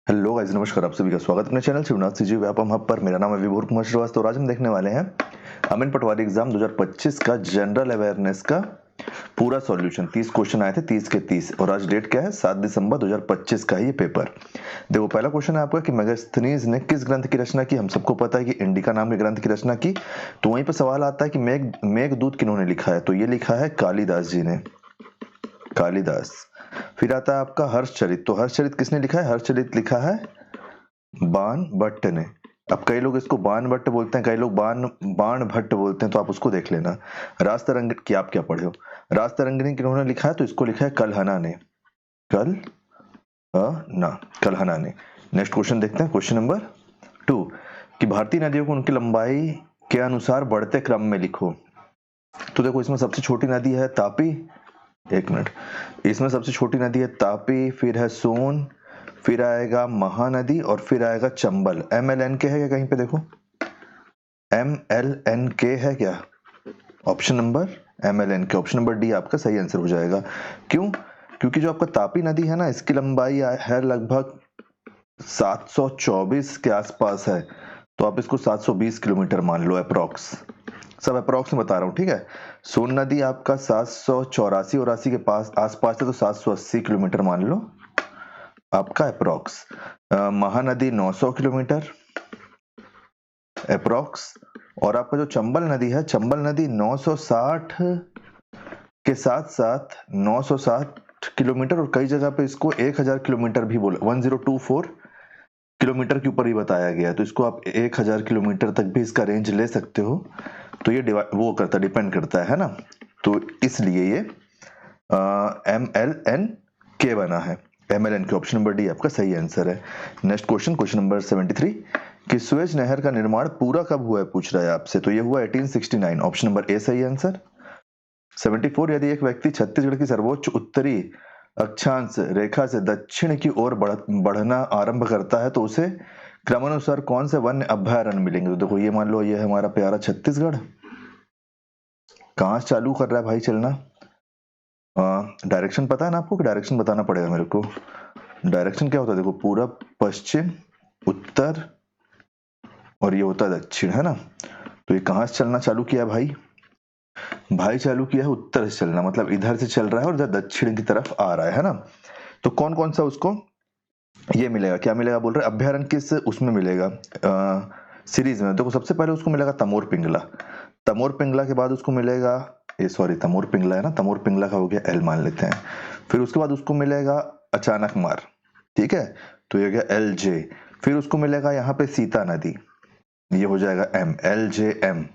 Hello guys, नमस्कार। आप सभी का स्वागत है अपने channel Shivnath CG Vyapam hub पर। मेरा नाम है विभोर कुमार श्रीवास्तव और आज हम देखने वाले हैं अमीन पटवारी एग्जाम 2025 का जनरल अवेयरनेस का पूरा सॉल्यूशन। 30 क्वेश्चन आए थे, 30 के 30, और आज डेट क्या है? 7 दिसंबर 2025 का है ये पेपर। देखो, पहला क्वेश्चन है आपका कि मेगास्थनीज ने किस ग्रंथ की रचना की। हम सबको पता है कि इंडिका नाम के ग्रंथ की रचना की। तो वहीं पर सवाल आता है कि मेघदूत किन्होंने लिखा है, तो ये लिखा है कालिदास जी ने, कालिदास। फिर आता है आपका हर्षचरित। तो हर्षचरित किसने लिखा है? हर्षचरित लिखा है बाण भट्ट ने। अब कई लोग इसको बाण भट्ट बोलते हैं, कई लोग बाण भट्ट बोलते हैं, तो आप उसको देख लेना। रास तरंग की आप क्या पढ़े हो? रास तरंगिणी किन्होंने लिखा है? तो इसको लिखा है कल्हना ने, कल्हना ने। नेक्स्ट क्वेश्चन देखते हैं, क्वेश्चन नंबर 2 कि भारतीय नदियों को उनकी लंबाई के अनुसार बढ़ते क्रम में लिखो। तो देखो, इसमें सबसे छोटी नदी है तापी। एक मिनट, इसमें सबसे छोटी नदी है तापी, फिर है सोन, फिर आएगा महानदी, और फिर आएगा चंबल। MLNK है क्या कहीं पे? देखो, MLNK है क्या? Option number MLNK, option number D आपका सही आंसर हो जाएगा। क्यों? क्योंकि जो आपका तापी नदी है ना, इसकी लंबाई है लगभग 724 के आसपास है। तो आप इसको 720 किलोमीटर मान लो, अप्रोक्स। सब अप्रोक्स में बता रहा हूँ, ठीक है। सोन नदी आपका 784 के पास आसपास है, तो 780 किलोमीटर मान लो आपका अप्रोक्स। Mahanadi 900 kilometre approx. और आपका जो चंबल नदी है, चंबल नदी 960 के साथ साथ 960 किलोमीटर, और कई जगह पे इसको 1000 किलोमीटर भी बोला, 1024 किलोमीटर के ऊपर ही बताया गया है। तो इसको आप 1000 किलोमीटर तक भी इसका रेंज ले सकते हो। तो ये वो करता, डिपेंड करता है ना। तो इसलिए ये MLNK बना है। MLNK, ऑप्शन नंबर डी आपका सही आंसर है। नेक्स्ट क्वेश्चन, क्वेश्चन नंबर 73 कि सुएज नहर का निर्माण पूरा कब हुआ है, पूछ रहा है आपसे। तो ये हुआ 1869, ऑप्शन नंबर ए सही आंसर। 74 यदि एक व्यक्ति छत्तीसगढ़ की सर्वोच्च उत्तरी अक्षांश रेखा से दक्षिण की ओर बढ़ना आरंभ करता है, तो उसे क्रमानुसार कौन से वन्य अभयारण्य मिलेंगे। तो देखो, ये मान लो ये है हमारा प्यारा छत्तीसगढ़। कहाँ से चालू कर रहा है भाई चलना? डायरेक्शन पता है ना आपको कि डायरेक्शन बताना पड़ेगा मेरे को? डायरेक्शन क्या होता है? देखो, पूरब, पश्चिम, उत्तर, और ये होता है दक्षिण, है ना। तो ये कहाँ से चलना चालू किया भाई? भाई चालू किया है उत्तर से चलना, मतलब इधर से चल रहा है और इधर दक्षिण की तरफ आ रहा है ना। तो कौन कौन सा उसको ये मिलेगा, क्या मिलेगा बोल रहे? अभ्यारण्य किस उसमें मिलेगा सीरीज में? देखो, सबसे पहले उसको मिलेगा तमोर पिंगला। तमोर पिंगला के बाद उसको मिलेगा, ये सॉरी, तमोर पिंगला है ना, तमोर पिंगला का हो गया एल मान लेते हैं। फिर उसके बाद उसको मिलेगा अचानक मार, ठीक है, तो ये हो गया LJ। फिर उसको मिलेगा यहाँ पे सीता नदी, ये हो जाएगा MLJM।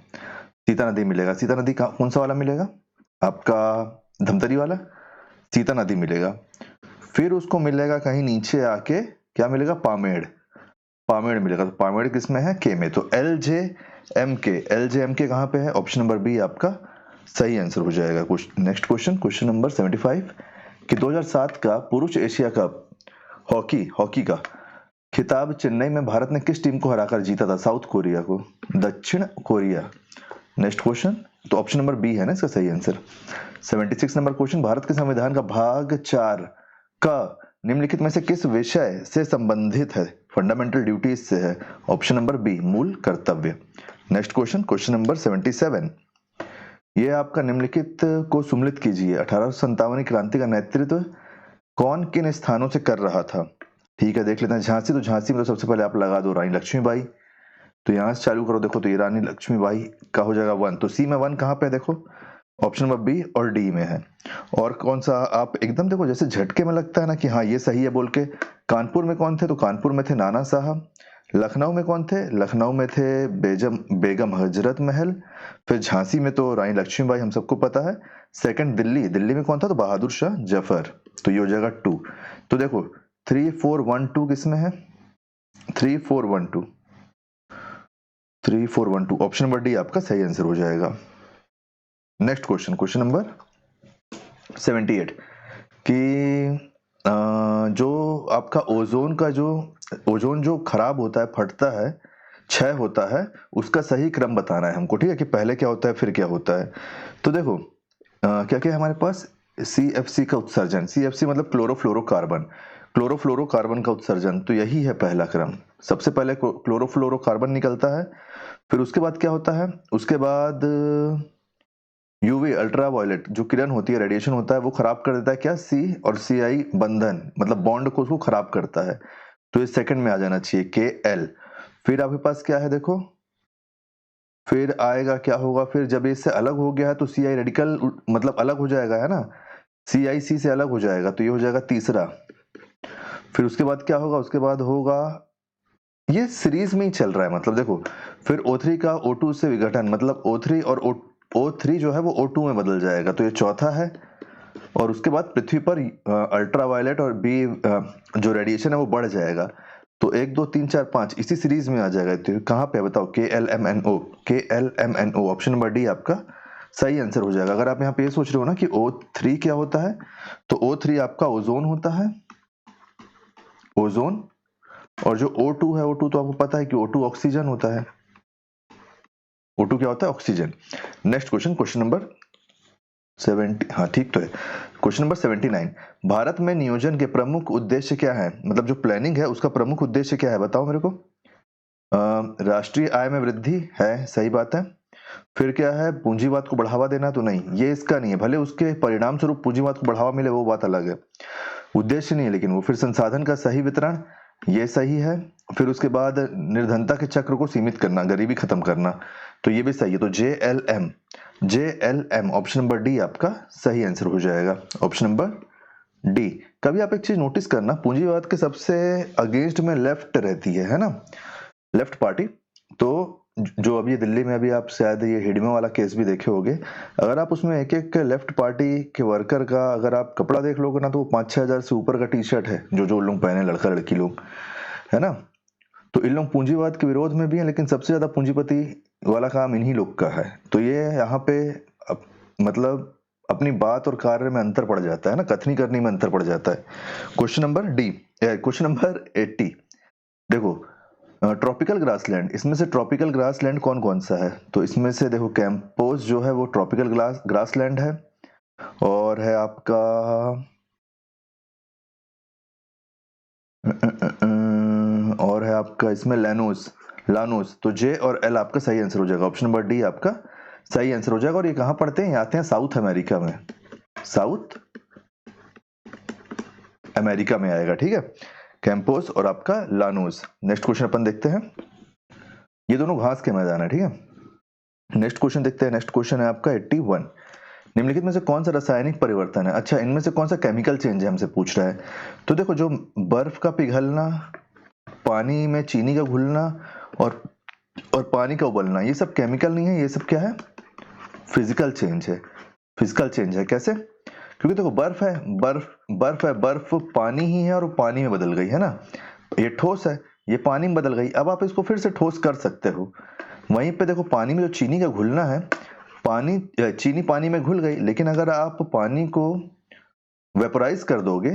सीता नदी मिलेगा। सीता नदी का कौन सा वाला मिलेगा? आपका धमतरी वाला सीता नदी मिलेगा। फिर उसको मिलेगा कहीं नीचे आके, क्या मिलेगा? पामेड़, पामेड़ मिलेगा। तो पामेड़ किस में है? के में। तो LJMK कहाँ पे है? ऑप्शन नंबर बी आपका सही आंसर हो जाएगा। नेक्स्ट क्वेश्चन, क्वेश्चन नंबर 75 कि 2007 का पुरुष एशिया कप हॉकी का खिताब चेन्नई में भारत ने किस टीम को हराकर जीता था? साउथ कोरिया को, दक्षिण कोरिया। नेक्स्ट क्वेश्चन, तो ऑप्शन नंबर बी है ना इसका सही आंसर। 76 नंबर क्वेश्चन, भारत के संविधान का भाग 4 का निम्नलिखित में से किस विषय से संबंधित है? फंडामेंटल ड्यूटीज से है। ऑप्शन नंबर बी, मूल कर्तव्य। नेक्स्ट क्वेश्चन, क्वेश्चन नंबर 77 ये आपका निम्नलिखित को सुम्मिलित कीजिए। 1857 क्रांति का नेतृत्व कौन किन स्थानों से कर रहा था? ठीक है, देख लेते हैं। झांसी, तो झांसी में तो सबसे पहले आप लगा दो रानी लक्ष्मीबाई। तो यहां से चालू करो, देखो, तो ये रानी लक्ष्मीबाई का हो जाएगा 1। तो सी में 1 कहाँ पे? देखो, ऑप्शन नंबर बी और डी में है। और कौन सा आप एकदम देखो, जैसे झटके में लगता है ना कि हाँ ये सही है बोल के। कानपुर में कौन थे? तो कानपुर में थे नाना साहब। लखनऊ में कौन थे? लखनऊ में थे बेगम हजरत महल। फिर झांसी में तो रानी लक्ष्मीबाई, हम सबको पता है। सेकंड दिल्ली में कौन था? तो बहादुर शाह जफर। तो ये हो जाएगा 2। तो देखो, 3 4 1 2 किस में है? 3 4 1 2, 3 4 1 2, ऑप्शन नंबर डी आपका सही आंसर हो जाएगा। नेक्स्ट क्वेश्चन, क्वेश्चन नंबर 78 कि जो आपका ओजोन जो खराब होता है, फटता है, क्षय होता है, उसका सही क्रम बताना है हमको, ठीक है, कि पहले क्या होता है फिर क्या होता है। तो देखो, क्या क्या है हमारे पास? CFC का उत्सर्जन, CFC मतलब क्लोरोफ्लोरोकार्बन। क्लोरोफ्लोरोकार्बन का उत्सर्जन, तो यही है पहला क्रम। सबसे पहले क्लोरोफ्लोरोकार्बन निकलता है, फिर उसके बाद क्या होता है, उसके बाद यूवी अल्ट्रावायलेट जो किरण होती है, रेडिएशन होता है, वो खराब कर देता है क्या, सी और सी आई बंधन, मतलब बॉन्ड को उसको खराब करता है। तो ये सेकंड में आ जाना चाहिए के एल। फिर आपके पास क्या है देखो, फिर आएगा क्या होगा, फिर जब इससे अलग हो गया है तो सी आई रेडिकल मतलब अलग हो जाएगा, है ना, सी आई सी से अलग हो जाएगा, तो ये हो जाएगा तीसरा। फिर उसके बाद क्या होगा, उसके बाद होगा, ये सीरीज में ही चल रहा है, मतलब देखो, फिर O3 का O2 से विघटन, मतलब O3 और O3 जो है वो O2 में बदल जाएगा, तो ये चौथा है। और उसके बाद पृथ्वी पर अल्ट्रावायलेट और बी जो रेडिएशन है वो बढ़ जाएगा, तो 1 2 3 4 5 इसी सीरीज में आ जाएगा। तो कहाँ पे बताओ, KLMNO ऑप्शन नंबर डी आपका सही आंसर हो जाएगा। अगर आप यहाँ पे ये सोच रहे हो ना कि O3 क्या होता है, तो O3 आपका ओजोन होता है, ओजोन। और जो O2 है, O2 तो आपको पता है कि O2 ऑक्सीजन होता है, O2 क्या होता है, oxygen. Next question, question number 70, हाँ ठीक तो है। क्वेश्चन नंबर 79, भारत में नियोजन के प्रमुख उद्देश्य क्या है, मतलब जो प्लानिंग है उसका प्रमुख उद्देश्य क्या है, बताओ मेरे को। राष्ट्रीय आय में वृद्धि है, सही बात है। फिर क्या है, पूंजीवाद को बढ़ावा देना, तो नहीं, ये इसका नहीं है, भले उसके परिणाम स्वरूप पूंजीवाद को बढ़ावा मिले वो बात अलग है, उद्देश्य नहीं है लेकिन वो। फिर संसाधन का सही वितरण, ये सही है। फिर उसके बाद निर्धनता के चक्र को सीमित करना, गरीबी खत्म करना, तो ये भी सही है। तो JLM ऑप्शन नंबर डी आपका सही आंसर हो जाएगा, ऑप्शन नंबर डी। कभी आप एक चीज नोटिस करना, पूंजीवाद के सबसे अगेंस्ट में लेफ्ट रहती है ना, लेफ्ट पार्टी। तो जो अभी दिल्ली में अभी आप शायद ये हिडमे वाला केस भी देखे होंगे, अगर आप उसमें एक एक लेफ्ट पार्टी के वर्कर का अगर आप कपड़ा देख लोगे ना, तो वो 5-6 हजार से ऊपर का टी शर्ट है जो लोग पहने, लड़का लड़की लोग, है ना। तो इन लोग पूंजीवाद के विरोध में भी हैं, लेकिन सबसे ज्यादा पूंजीपति वाला काम इन्हीं लोग का है। तो ये यहाँ पे मतलब अपनी बात और कार्य में अंतर पड़ जाता है ना, कथनी करनी में अंतर पड़ जाता है। Question number D, question number 80, देखो ट्रॉपिकल ग्रासलैंड, इसमें से ट्रॉपिकल ग्रासलैंड कौन कौन सा है, तो इसमें से देखो कैंपोस जो है वो ट्रॉपिकल ग्रासलैंड है, और है आपका और है आपका इसमें लानोस। तो जे और एल आपका सही आंसर हो जाएगा, ऑप्शन नंबर डी आपका सही आंसर हो जाएगा। और ये कहां पढ़ते हैं, ये आते हैं साउथ अमेरिका में, साउथ अमेरिका में आएगा, ठीक है, कैंपोस और आपका लानोस। नेक्स्ट क्वेश्चन अपन देखते हैं, ये दोनों घास के मैदान है, ठीक है। नेक्स्ट क्वेश्चन देखते हैं, नेक्स्ट क्वेश्चन है आपका 81, निम्नलिखित में से कौन सा रासायनिक परिवर्तन है, अच्छा इनमें से कौन सा केमिकल चेंज है हमसे पूछ रहा है। तो देखो, जो बर्फ का पिघलना, पानी में चीनी का घुलना और पानी का उबलना, ये सब केमिकल नहीं है, ये सब क्या है, फिजिकल चेंज है। फिजिकल चेंज है कैसे, क्योंकि देखो बर्फ है, बर्फ पानी ही है और वो पानी में बदल गई, है ना। ये ठोस है, ये पानी में बदल गई, अब आप इसको फिर से ठोस कर सकते हो। वहीं पे देखो, पानी में जो चीनी का घुलना है, चीनी पानी में घुल गई, लेकिन अगर आप पानी को वेपोराइज कर दोगे,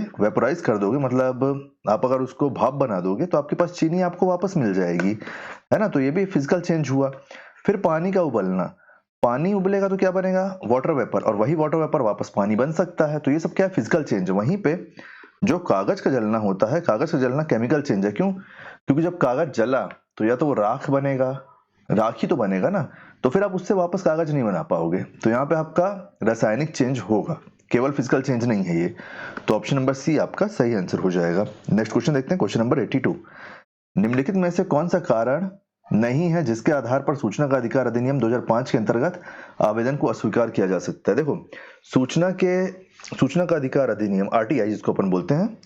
मतलब आप अगर उसको भाप बना दोगे, तो आपके पास चीनी आपको वापस मिल जाएगी, है ना। तो ये भी फिजिकल चेंज हुआ। फिर पानी का उबलना, पानी उबलेगा तो क्या बनेगा, वाटर वेपर, और वही वाटर वेपर वापस पानी बन सकता है, तो ये सब क्या है, फिजिकल चेंज है। वहीं पे जो कागज का जलना होता है, कागज का जलना केमिकल चेंज है, क्यों, क्योंकि जब कागज जला तो या तो वो राख बनेगा, राख ही तो बनेगा ना, तो फिर आप उससे वापस कागज नहीं बना पाओगे। तो यहाँ पे आपका रासायनिक चेंज होगा, केवल फिजिकल चेंज नहीं है ये। तो ऑप्शन नंबर सी आपका सही आंसर हो जाएगा। नेक्स्ट क्वेश्चन देखते हैं, क्वेश्चन नंबर 82, निम्नलिखित में से कौन सा कारण नहीं है जिसके आधार पर सूचना का अधिकार अधिनियम 2005 के अंतर्गत आवेदन को अस्वीकार किया जा सकता है। देखो, सूचना का अधिकार अधिनियम, आरटीआई जिसको अपन बोलते हैं,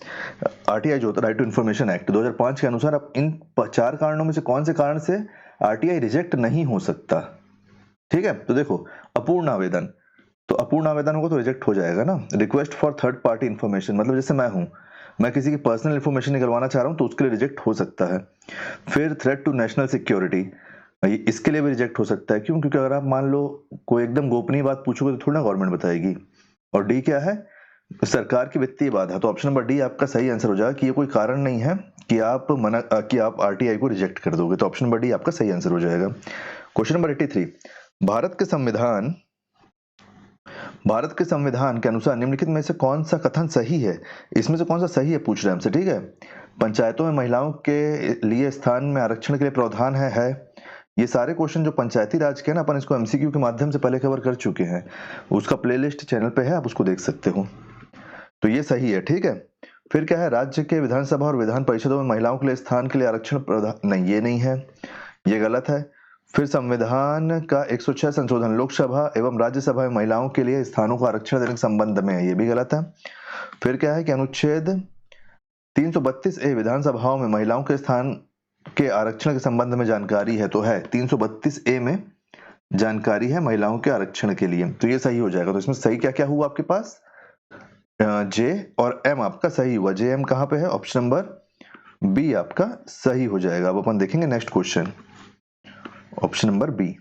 आरटीआई जो होता है, राइट टू इन्फॉर्मेशन एक्ट 2005 के अनुसार अब इन 4 कारणों में से कौन से कारण से आरटीआई रिजेक्ट नहीं हो सकता, ठीक है। तो देखो, अपूर्ण आवेदन, तो अपूर्ण आवेदन होगा तो रिजेक्ट हो जाएगा ना। Request for third party information, मतलब जैसे मैं किसी की पर्सनल इन्फॉर्मेशन निकलवाना चाह रहा हूं तो उसके लिए रिजेक्ट हो सकता है। फिर थ्रेट टू नेशनल सिक्योरिटी, इसके लिए भी रिजेक्ट हो सकता है, क्यों, क्योंकि अगर आप मान लो कोई एकदम गोपनीय बात पूछोगे तो थोड़ा गवर्नमेंट बताएगी। और डी क्या है, सरकार की वित्तीय बाधा, तो ऑप्शन नंबर डी आपका सही आंसर हो जाएगा कि ये कोई कारण नहीं है कि आप आरटीआई को रिजेक्ट कर दोगे, तो ऑप्शन नंबर डी आपका सही आंसर हो जाएगा। क्वेश्चन नंबर 83, भारत के संविधान के अनुसार निम्नलिखित में से कौन सा कथन सही है, इसमें से कौन सा सही है पूछ रहे हैं हमसे, ठीक है। पंचायतों में महिलाओं के लिए स्थान में आरक्षण के लिए प्रावधान है। ये सारे क्वेश्चन जो पंचायती राज के हैं ना, अपन इसको एमसीक्यू के माध्यम से पहले कवर कर चुके हैं, उसका प्लेलिस्ट चैनल पे है, आप उसको देख सकते हो। तो ये सही है, ठीक है। फिर क्या है, राज्य के विधानसभा और विधान परिषदों में महिलाओं के लिए स्थान के लिए आरक्षण प्रावधान, नहीं ये नहीं है, ये गलत है। फिर संविधान का 106 संशोधन लोकसभा एवं राज्यसभा में महिलाओं के लिए स्थानों को आरक्षण देने के संबंध में है, ये भी गलत है। फिर क्या है कि अनुच्छेद 332A विधानसभाओं में महिलाओं के स्थान के आरक्षण के संबंध में जानकारी है, तो है 332A में जानकारी है महिलाओं के आरक्षण के लिए, तो ये सही हो जाएगा। तो इसमें सही क्या क्या हुआ आपके पास, जे और एम आपका सही हुआ। जे एम कहाँ पे है, ऑप्शन नंबर बी आपका सही हो जाएगा। अब अपन देखेंगे next question, option number B.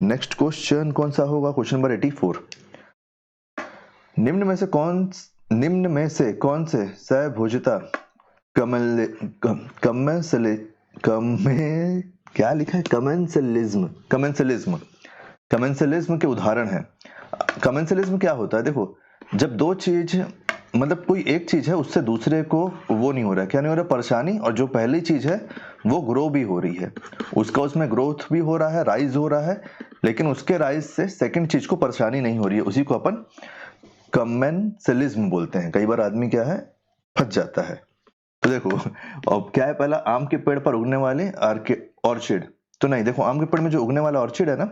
Next question कौन सा होगा, क्वेश्चन नंबर 84। निम्न में से कौन से सहभोजिता क्या लिखा है, कमेंसलिज्म के उदाहरण है। कमेंसलिज्म क्या होता है, देखो जब दो चीज मतलब कोई एक चीज है उससे दूसरे को वो नहीं हो रहा है, क्या नहीं हो रहा है, परेशानी, और जो पहली चीज है वो ग्रो भी हो रही है, उसका उसमें ग्रोथ भी हो रहा है, राइज हो रहा है, लेकिन उसके राइज से सेकंड चीज को परेशानी नहीं हो रही है, उसी को अपन कमेंसलिज्म बोलते हैं। कई बार आदमी क्या है, फंस जाता है। तो देखो अब क्या है, पहला आम के पेड़ पर उगने वाले ऑर्चिड, तो नहीं, देखो आम के पेड़ में जो उगने वाला ऑर्चिड है ना,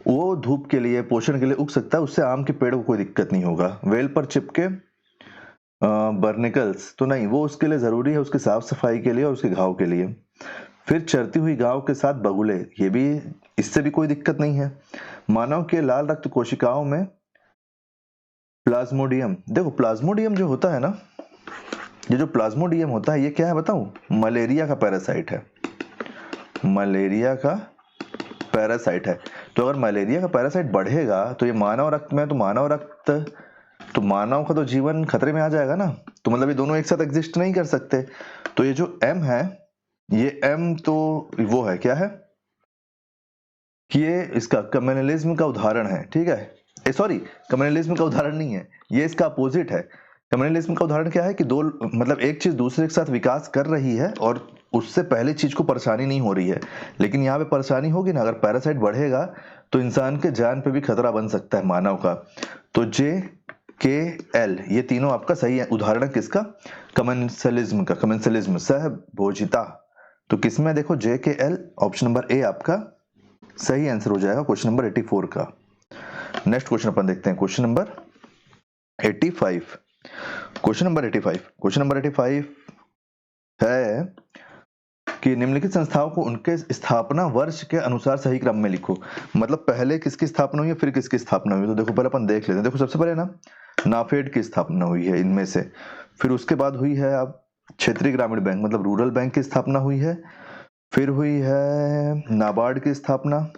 वो धूप के लिए पोषण के लिए उग सकता है, उससे आम के पेड़ को कोई दिक्कत नहीं होगा। वेल पर चिपके बर्निकल्स, तो नहीं, वो उसके लिए जरूरी है, उसकी साफ सफाई के लिए और उसके घाव के लिए। फिर चरती हुई गांव के साथ बगुले, ये भी, इससे भी कोई दिक्कत नहीं है। मानव के लाल रक्त कोशिकाओं में प्लाज्मोडियम, देखो प्लाज्मोडियम जो होता है ना, ये जो प्लाज्मोडियम होता है ये क्या है बताऊं, मलेरिया का पैरासाइट है, मलेरिया का पैरासाइट है। तो अगर मलेरिया का पैरासाइट बढ़ेगा तो ये मानव रक्त में, तो मानव का तो जीवन खतरे में आ जाएगा ना, तो मतलब ये दोनों एक साथ एग्जिस्ट नहीं कर सकते। तो ये जो एम है, ये एम तो वो है, क्या है कि ये इसका कम्युनलिज्म का उदाहरण है, ठीक है। सॉरी, कम्युनलिज्म का उदाहरण नहीं है, ये इसका अपोजिट है। कम्युनलिज्म का उदाहरण क्या है कि दो मतलब एक चीज दूसरे के साथ विकास कर रही है और उससे पहले चीज को परेशानी नहीं हो रही है, लेकिन यहाँ पे परेशानी होगी ना, अगर पैरासाइट बढ़ेगा तो इंसान के जान पे भी खतरा बन सकता है, मानव का। तो जे के एल ये तीनों आपका सही है उदाहरण किसका, कमेंसलिज्म का, कमेंसलिज्म सहभोजिता। तो किसमें देखो जे के एल, ऑप्शन नंबर ए आपका सही आंसर हो जाएगा क्वेश्चन नंबर 84 का। नेक्स्ट क्वेश्चन अपन देखते हैं, क्वेश्चन नंबर 85। क्वेश्चन नंबर 85 है कि निम्नलिखित संस्थाओं को उनके स्थापना वर्ष के अनुसार सही क्रम में लिखो। मतलब पहले किसकी स्थापना हुई है, फिर किसकी स्थापना हुई है। तो देखो पहले अपन देख लेते हैं। देखो सबसे पहले ना नाफेड की स्थापना हुई है इनमें से, फिर उसके बाद हुई है अब क्षेत्रीय ग्रामीण बैंक मतलब रूरल बैंक की स्थापना हुई है, फिर हुई है नाबार्ड की स्थापना,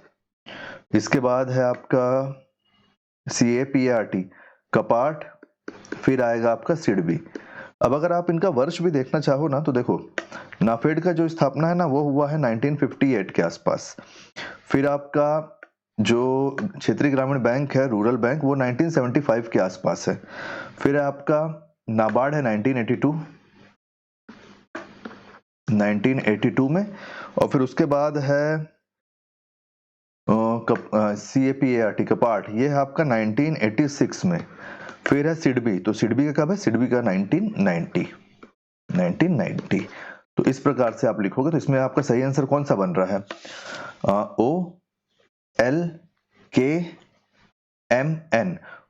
इसके बाद है आपका CAPART कपाट, फिर आएगा आपका सिडबी। अब अगर आप इनका वर्ष भी देखना चाहो ना, तो देखो नाफेड का जो स्थापना है ना वो हुआ है 1958 के आसपास, फिर आपका जो क्षेत्रीय ग्रामीण बैंक है रूरल बैंक वो 1975 के आसपास है, फिर आपका नाबार्ड है 1982 में, और फिर उसके बाद है CAPART कपाट, ये है आपका 1986 में, फिर है सिडबी, तो सिडबी का कब है, सिडबी का 1990। तो इस प्रकार से आप लिखोगे तो इसमें आपका सही आंसर कौन सा बन रहा है,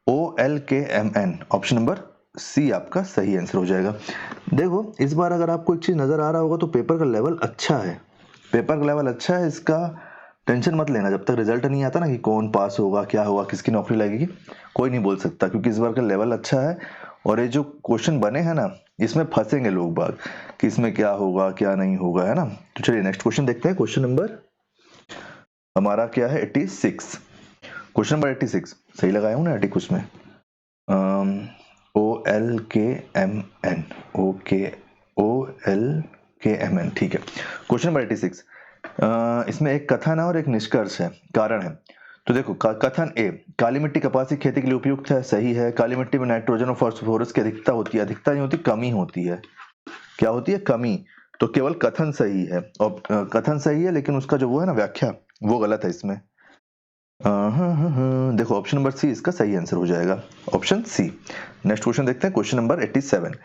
OLKMN, ऑप्शन नंबर सी आपका सही आंसर हो जाएगा। देखो इस बार अगर आपको एक चीज नजर आ रहा होगा तो पेपर का लेवल अच्छा है, इसका टेंशन मत लेना, जब तक रिजल्ट नहीं आता ना कि कौन पास होगा, क्या होगा, किसकी नौकरी लगेगी, कोई नहीं बोल सकता, क्योंकि इस बार का लेवल अच्छा है। और ये जो क्वेश्चन बने हैं ना इसमें फंसेंगे लोग बाग कि इसमें क्या होगा क्या नहीं होगा, है ना। तो चलिए नेक्स्ट क्वेश्चन देखते हैं। क्वेश्चन नंबर हमारा क्या है 86, क्वेश्चन नंबर 86 सही लगाया हूँ ना 80 कुछ में, OLKMN, ठीक है। क्वेश्चन नंबर 86 इसमें एक कथन है और एक निष्कर्ष है, कारण है। तो देखो कथन ए, काली मिट्टी कपास की खेती के लिए उपयुक्त है, सही है। काली मिट्टी में नाइट्रोजन और फास्फोरस की अधिकता होती है, अधिकता नहीं होती, कमी होती है। क्या होती है? कमी। तो केवल कथन सही है, और कथन सही है लेकिन उसका जो वो है ना व्याख्या, वो गलत है इसमें। देखो ऑप्शन नंबर सी इसका सही आंसर हो जाएगा, ऑप्शन सी। नेक्स्ट क्वेश्चन देखते हैं, क्वेश्चन नंबर 87।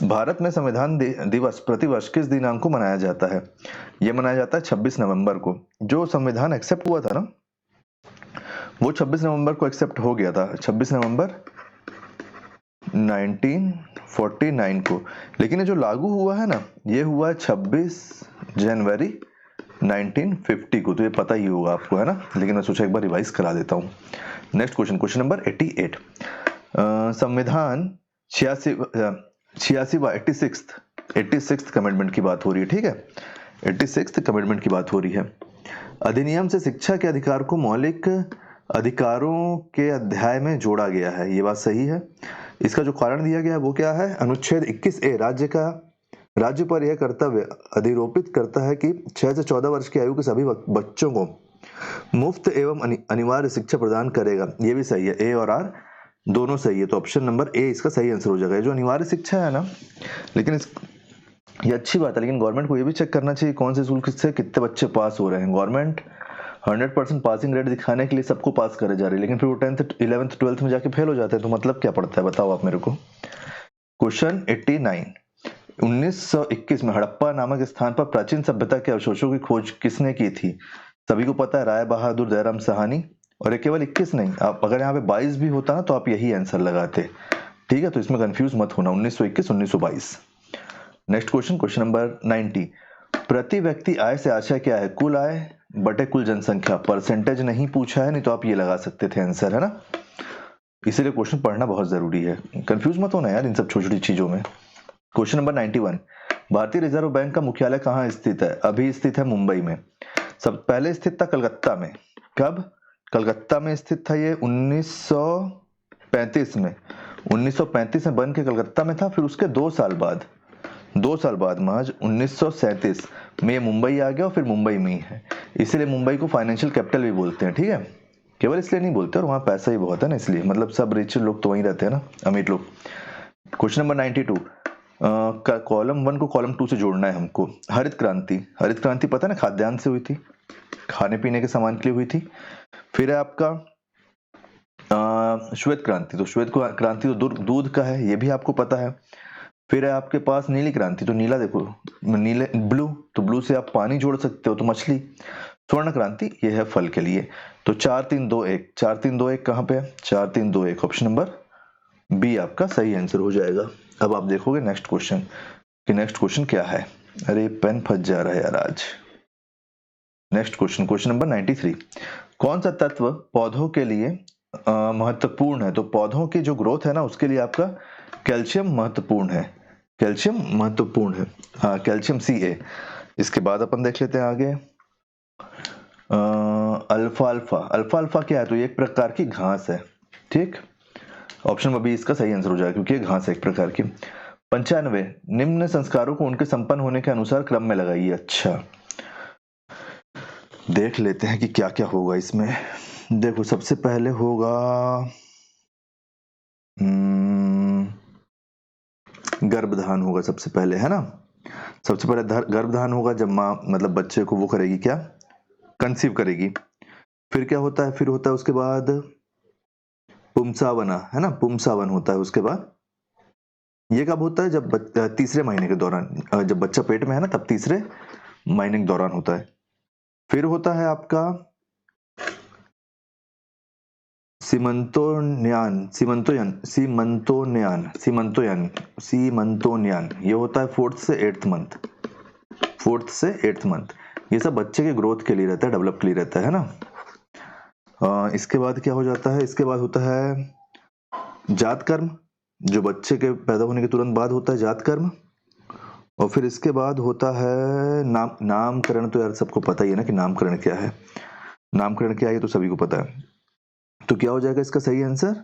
भारत में संविधान दिवस प्रतिवर्ष किस दिनांक को मनाया जाता है? यह मनाया जाता है 26 नवंबर को। जो संविधान एक्सेप्ट हुआ था ना, वो 26 नवंबर को एक्सेप्ट हो गया था, 26 नवंबर 1949 को। लेकिन ये जो लागू हुआ है ना, ये हुआ है 26 जनवरी 1950 को। तो ये पता ही होगा आपको, है ना, लेकिन मैं सोचा एक बार रिवाइज करा देता हूँ। Next question, question number 88। संविधान 86 कमेंटमेंट की बात हो रही है, ठीक है, 86 कमेंटमेंट की बात हो रही है। अधिनियम से शिक्षा के अधिकार को मौलिक अधिकारों के अध्याय में जोड़ा गया है, ये बात सही है। इसका जो कारण दिया गया है वो क्या है? अनुच्छेद 21A राज्य पर यह कर्तव्य अधिरोपित करता है कि 6 से 14 वर्ष की आयु के सभी बच्चों को मुफ्त एवं अनिवार्य शिक्षा प्रदान करेगा, ये भी सही है। ए और आर दोनों सही है, तो ऑप्शन नंबर ए इसका सही आंसर हो जाएगा। ये जो अनिवार्य शिक्षा है ना, लेकिन ये अच्छी बात है, लेकिन गवर्नमेंट को ये भी चेक करना चाहिए कौन से स्कूल से कितने बच्चे पास हो रहे हैं। गवर्नमेंट 100% पासिंग रेट दिखाने के लिए सबको पास करे जा रही है, लेकिन फिर वो 10th 11th 12th में जाके फेल हो जाते हैं, तो मतलब क्या पड़ता है बताओ आप मेरे को। क्वेश्चन 89। 1921 में हड़प्पा नामक स्थान पर प्राचीन सभ्यता के अवशेषों की खोज किसने की थी? सभी को पता है, राय बहादुर दयाराम साहनी। और ये केवल 21 नहीं, आप अगर यहाँ पे 22 भी होता ना तो आप यही आंसर लगाते, ठीक है, तो इसमें कंफ्यूज मत होना, 1921 1922। Next question, question number 90। प्रति व्यक्ति आय से आशय क्या है? कुल आय बटे कुल जनसंख्या। परसेंटेज नहीं पूछा है, नहीं तो आप ये लगा सकते थे आंसर, है ना, इसीलिए क्वेश्चन पढ़ना बहुत जरूरी है, कंफ्यूज मत होना यार इन सब छोटी छोटी चीजों में। Question number 91। भारतीय रिजर्व बैंक का मुख्यालय कहाँ स्थित है? अभी स्थित है मुंबई में। सब पहले स्थित था कलकत्ता में। कब? कलकत्ता में स्थित था ये 1935 में। 1935 में बन के कलकत्ता में था, फिर उसके 2 साल बाद महज 1937 में मुंबई आ गया और फिर मुंबई में ही है, इसीलिए मुंबई को फाइनेंशियल कैपिटल भी बोलते हैं, ठीक है, केवल इसलिए नहीं बोलते, और वहाँ पैसा ही बहुत है ना, इसलिए, मतलब सब रिच लोग तो वहीं रहते हैं ना, अमीर लोग। Question number 92। कॉलम 1 को कॉलम 2 से जोड़ना है हमको। हरित क्रांति पता है ना, खाद्यान्न से हुई थी, खाने पीने के सामान के लिए हुई थी। फिर है आपका श्वेत क्रांति, तो श्वेत क्रांति तो दूध का है, ये भी आपको पता है। फिर है आपके पास नीली क्रांति, तो नीला देखो, नीले ब्लू, तो ब्लू से आप पानी जोड़ सकते हो, तो मछली। स्वर्ण क्रांति ये है फल के लिए। तो 4 3 2 1, 4 3 2 1 कहाँ पे है? 4 3 2 1, ऑप्शन नंबर बी आपका सही आंसर हो जाएगा। अब आप देखोगे नेक्स्ट क्वेश्चन कि नेक्स्ट क्वेश्चन क्या है। अरे पेन फंस जा रहा है यार आज। Next question, question number 93। कौन सा तत्व पौधों के लिए महत्वपूर्ण है? तो पौधों की जो ग्रोथ है ना, उसके लिए आपका कैल्शियम महत्वपूर्ण है, कैल्शियम महत्वपूर्ण है, हाँ, कैल्शियम Ca। इसके बाद अपन देख लेते हैं आगे अल्फा क्या है? तो ये एक प्रकार की घास है, ठीक, ऑप्शन नंबर बी इसका सही आंसर हो जाएगा, क्योंकि ये घास है एक प्रकार की। 95। निम्न संस्कारों को उनके संपन्न होने के अनुसार क्रम में लगाइए। अच्छा, देख लेते हैं कि क्या क्या होगा इसमें। देखो सबसे पहले होगा गर्भधान होगा सबसे पहले, है ना, सबसे पहले गर्भधान होगा, जब माँ मतलब बच्चे को वो करेगी, क्या, कंसीव करेगी। फिर क्या होता है? फिर होता है उसके बाद पुंसावना, है ना, पुंसावन होता है उसके बाद। ये कब होता है? जब तीसरे महीने के दौरान, जब बच्चा पेट में है ना, तब तीसरे महीने के दौरान होता है। फिर होता है आपका सीमंतोयान, ये होता है 4th से 8th मंथ। ये सब बच्चे के ग्रोथ के लिए रहता है, डेवलप के लिए रहता है ना। इसके बाद क्या हो जाता है? इसके बाद होता है जात कर्म, जो बच्चे के पैदा होने के तुरंत बाद होता है जात कर्म। और फिर इसके बाद होता है नामकरण। तो यार सबको पता ही है ना कि नामकरण क्या है, नामकरण क्या है ये तो सभी को पता है। तो क्या हो जाएगा इसका सही answer?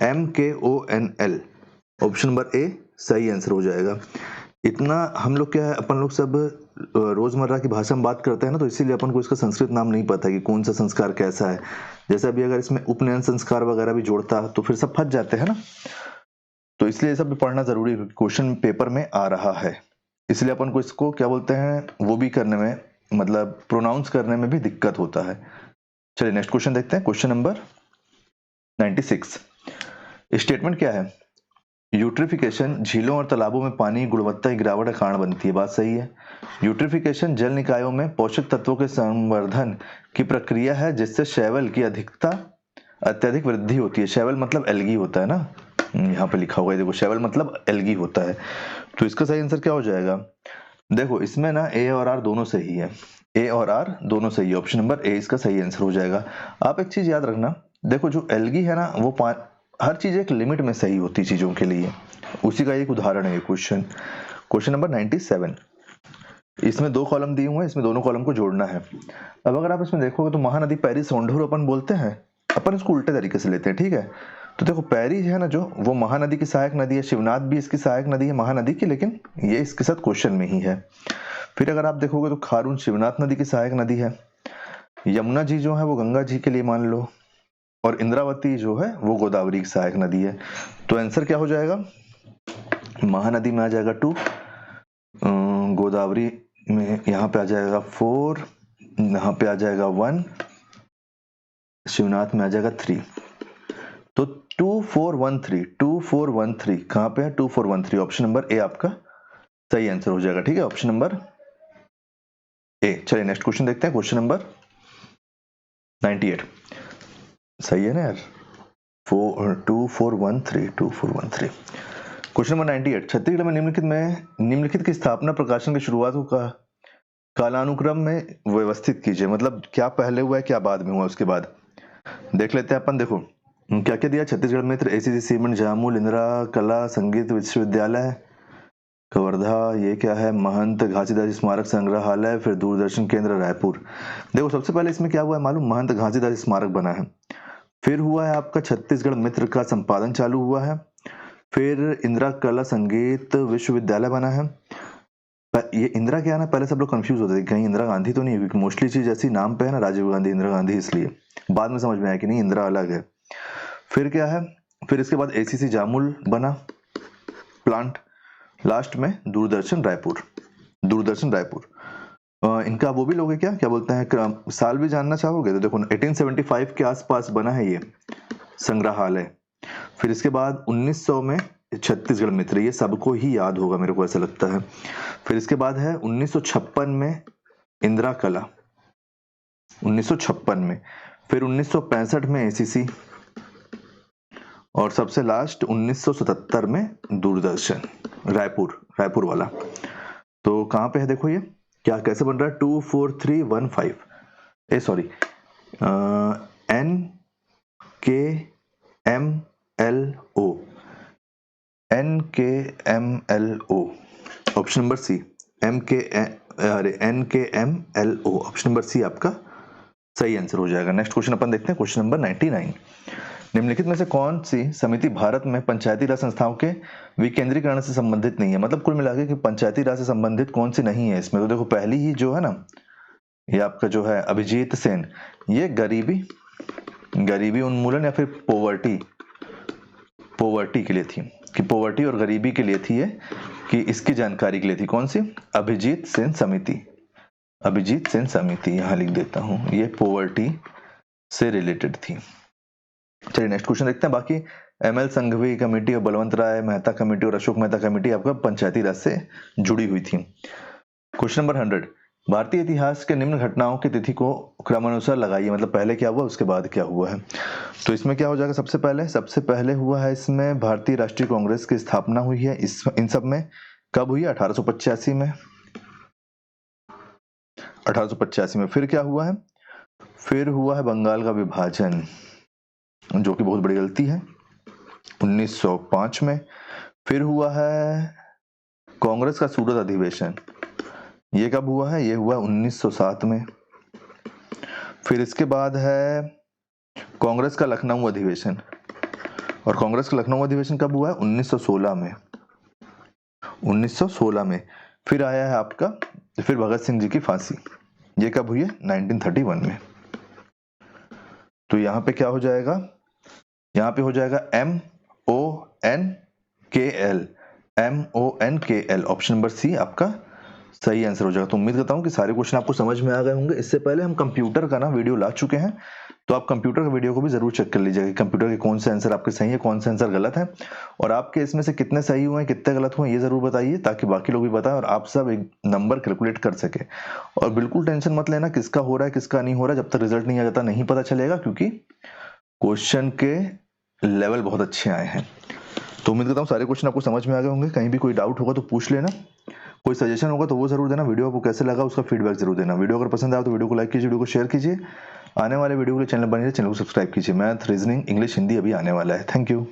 MKONL, option number A सही आंसर हो जाएगा। इतना हम लोग क्या है, अपन लोग सब रोजमर्रा की भाषा में बात करते हैं ना, तो इसीलिए अपन को इसका संस्कृत नाम नहीं पता कि कौन सा संस्कार कैसा है। जैसे अभी अगर इसमें उपनयन संस्कार वगैरह भी जोड़ता तो फिर सब फंस जाते हैं ना, तो इसलिए ये सब भी पढ़ना जरूरी है, क्वेश्चन पेपर में आ रहा है। इसलिए अपन को इसको क्या बोलते हैं वो भी करने में, मतलब प्रोनाउंस करने में भी दिक्कत होता है। चलिए नेक्स्ट क्वेश्चन देखते हैं, क्वेश्चन नंबर 96। स्टेटमेंट क्या है? यूट्रिफिकेशन झीलों और तालाबों में पानी की गुणवत्ता की गिरावट का कारण बनती है। बात सही है। यूट्रिफिकेशन जल निकायों में पोषक तत्वों के संवर्धन की प्रक्रिया है जिससे शैवाल की अत्यधिक वृद्धि होती है। शैवाल मतलब एल्गी होता है ना, यहाँ पे लिखा हुआ है, देखो शैवाल मतलब एल्गी होता है। तो इसका सही आंसर क्या हो जाएगा? देखो इसमें ना ए और आर दोनों सही है, ए और आर दोनों सही है, ऑप्शन नंबर ए इसका सही आंसर हो जाएगा। आप एक चीज याद रखना, देखो जो एल्गी है ना वो हर चीज एक लिमिट में सही होती चीजों के लिए, उसी का एक उदाहरण है ये क्वेश्चन। Question number 97। इसमें 2 कॉलम दिए हुए हैं, इसमें दोनों कॉलम को जोड़ना है। अब अगर आप इसमें देखोगे तो महानदी पैरी सोंढूर अपन बोलते हैं, अपन इसको उल्टे तरीके से लेते हैं, ठीक है। तो देखो पैरी है ना जो, वो महानदी की सहायक नदी है, शिवनाथ भी इसकी सहायक नदी है महानदी की, लेकिन ये इसके साथ क्वेश्चन में ही है। फिर अगर आप देखोगे तो खारून शिवनाथ नदी की सहायक नदी है, यमुना जी जो है वो गंगा जी के लिए मान लो, और इंद्रावती जो है वो गोदावरी की सहायक नदी है। तो आंसर क्या हो जाएगा? महानदी में आ जाएगा 2, गोदावरी में यहाँ पे आ जाएगा 4, यहाँ पे आ जाएगा 1, शिवनाथ में आ जाएगा 3। तो 2413 कहाँ पे है? 2413 ऑप्शन नंबर ए आपका सही आंसर हो जाएगा, ठीक है, ऑप्शन नंबर ए। चलिए नेक्स्ट क्वेश्चन देखते हैं, क्वेश्चन नंबर 98। सही है ना यार? 2413। Question number 98। छत्तीसगढ़ में निम्नलिखित की स्थापना प्रकाशन की शुरुआत को कालानुक्रम में व्यवस्थित कीजिए। मतलब क्या पहले हुआ है क्या बाद में हुआ, उसके बाद देख लेते हैं अपन। देखो क्या क्या दिया, छत्तीसगढ़ मित्र, एसीसी सीमेंट, जामुल, इंदिरा कला संगीत विश्वविद्यालय कवर्धा, ये क्या है, महंत घासीदास स्मारक संग्रहालय, फिर दूरदर्शन केंद्र रायपुर। देखो सबसे पहले इसमें क्या हुआ है मालूम? महंत घासीदास स्मारक बना है। फिर हुआ है आपका छत्तीसगढ़ मित्र का संपादन चालू हुआ है। फिर इंदिरा कला संगीत विश्वविद्यालय बना है। ये इंदिरा क्या है ना, पहले सब लोग कंफ्यूज होते थे कहीं इंदिरा गांधी तो नहीं, क्योंकि मोस्टली चीज ऐसी नाम पे है ना, राजीव गांधी, इंदिरा गांधी, इसलिए बाद में समझ में आया कि नहीं इंदिरा अलग है। फिर क्या है, फिर इसके बाद एसीसी जामुल बना प्लांट, लास्ट में दूरदर्शन रायपुर। इनका वो भी लोगे क्या क्या बोलते हैं, साल भी जानना चाहोगे? तो देखो 1875 के आसपास बना है ये संग्रहालय। फिर इसके बाद 1900 में छत्तीसगढ़ मित्र, ये सबको ही याद होगा मेरे को ऐसा लगता है। फिर इसके बाद है 1956 में इंदिरा कला, 1956 में। फिर 1965 में एसीसी, और सबसे लास्ट 1977 में दूरदर्शन रायपुर वाला। तो कहाँ पे है देखो, ये क्या कैसे बन रहा है? 24315, A sorry, NKMLO, option number C, NKMLO option number C आपका सही आंसर हो जाएगा। नेक्स्ट क्वेश्चन अपन देखते हैं, क्वेश्चन नंबर 99। निम्नलिखित में से कौन सी समिति भारत में पंचायती राज संस्थाओं के विकेंद्रीकरण से संबंधित नहीं है? मतलब कुल मिला के कि पंचायती राज से संबंधित कौन सी नहीं है इसमें। तो देखो पहली ही जो है ना, ये आपका जो है अभिजीत सेन, ये गरीबी उन्मूलन या फिर पोवर्टी के लिए थी, कि पोवर्टी और गरीबी के लिए थी ये, कि इसकी जानकारी के लिए थी। कौन सी? अभिजीत सेन समिति, यहाँ लिख देता हूं, ये पोवर्टी से रिलेटेड थी। चलिए नेक्स्ट क्वेश्चन देखते हैं। बाकी ML संघवी कमेटी और बलवंत राय मेहता कमेटी और अशोक मेहता कमेटी आपका पंचायती राज से जुड़ी हुई थी। Question number 100। भारतीय इतिहास के निम्न घटनाओं की तिथि को क्रमानुसार लगाइए। मतलब पहले क्या हुआ उसके बाद क्या हुआ है। तो इसमें क्या हो जाएगा, सबसे पहले हुआ है इसमें भारतीय राष्ट्रीय कांग्रेस की स्थापना हुई है। इन सब में कब हुई है? 1885 में, 1885 में। फिर क्या हुआ है? फिर हुआ है बंगाल का विभाजन, जो कि बहुत बड़ी गलती है, 1905 में। फिर हुआ है कांग्रेस का सूरत अधिवेशन, ये कब हुआ है? ये हुआ 1907 में। फिर इसके बाद है कांग्रेस का लखनऊ अधिवेशन, और कांग्रेस का लखनऊ अधिवेशन कब हुआ है? 1916 में। 1916 में। फिर आया है आपका, फिर भगत सिंह जी की फांसी, ये कब हुई है? 1931 में। तो यहाँ पे क्या हो जाएगा? यहाँ पे हो जाएगा MONKL, MONKL, option number C आपका सही आंसर हो जाएगा। तो उम्मीद करता हूँ कि सारे क्वेश्चन आपको समझ में आ गए होंगे। इससे पहले हम कंप्यूटर का ना वीडियो ला चुके हैं, तो आप कंप्यूटर का वीडियो को भी जरूर चेक कर लीजिएगा कि कंप्यूटर के कौन से आंसर आपके सही है, कौन से आंसर गलत है, और आपके इसमें से कितने सही हुए हैं, कितने गलत हुए हैं, ये जरूर बताइए, ताकि बाकी लोग भी बताएं और आप सब एक नंबर कैलकुलेट कर सके। और बिल्कुल टेंशन मत लेना किसका हो रहा है किसका नहीं हो रहा है, जब तक रिजल्ट नहीं आ जाता नहीं पता चलेगा, क्योंकि क्वेश्चन के लेवल बहुत अच्छे आए हैं। तो उम्मीद करता हूँ सारे क्वेश्चन आपको समझ में आ गए होंगे। कहीं भी कोई डाउट होगा तो पूछ लेना, कोई सजेशन होगा तो वो जरूर देना। वीडियो आपको कैसे लगा उसका फीडबैक जरूर देना। वीडियो अगर पसंद आया तो वीडियो को लाइक कीजिए, वीडियो को शेयर कीजिए। आने वाले वीडियो के लिए चैनल बनिए, चैनल को सब्सक्राइब कीजिए। मैथ, रीजनिंग, इंग्लिश, हिंदी अभी आने वाला है। Thank you.